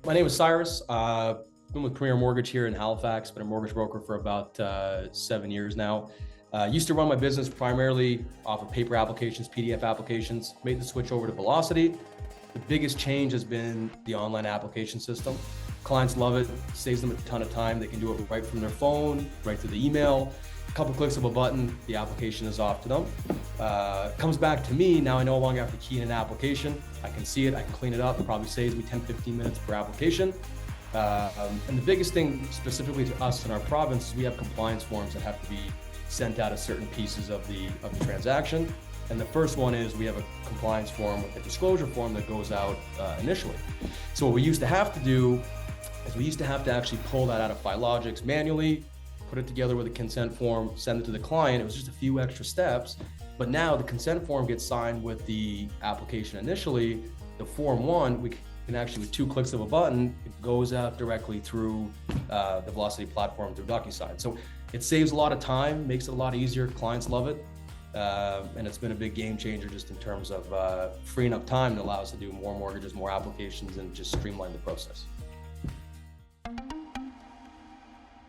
My name is Cyrus. Been with Premier Mortgage here in Halifax. Been a mortgage broker for about 7 years now. Used to run my business primarily off of paper applications, PDF applications. Made the switch over to Velocity. The biggest change has been the online application system. Clients love it. Saves them a ton of time. They can do it right from their phone, right through the email. A couple clicks of a button, the application is off to them. Comes back to me. Now I no longer have to key in an application. I can see it, I can clean it up. It probably saves me 10, 15 minutes per application. And the biggest thing specifically to us in our province is we have compliance forms that have to be sent out as certain pieces of the transaction. And the first one is we have a compliance form with a disclosure form that goes out initially. So what we used to have to do is we used to have to actually pull that out of Filogix manually, put it together with a consent form, send it to the client. It was just a few extra steps. But now the consent form gets signed with the application initially. The Form 1, we can actually, with 2 clicks of a button, it goes out directly through the Velocity platform through DocuSign. So it saves a lot of time, makes it a lot easier. Clients love it. And it's been a big game changer just in terms of freeing up time that allows us to do more mortgages, more applications, and just streamline the process.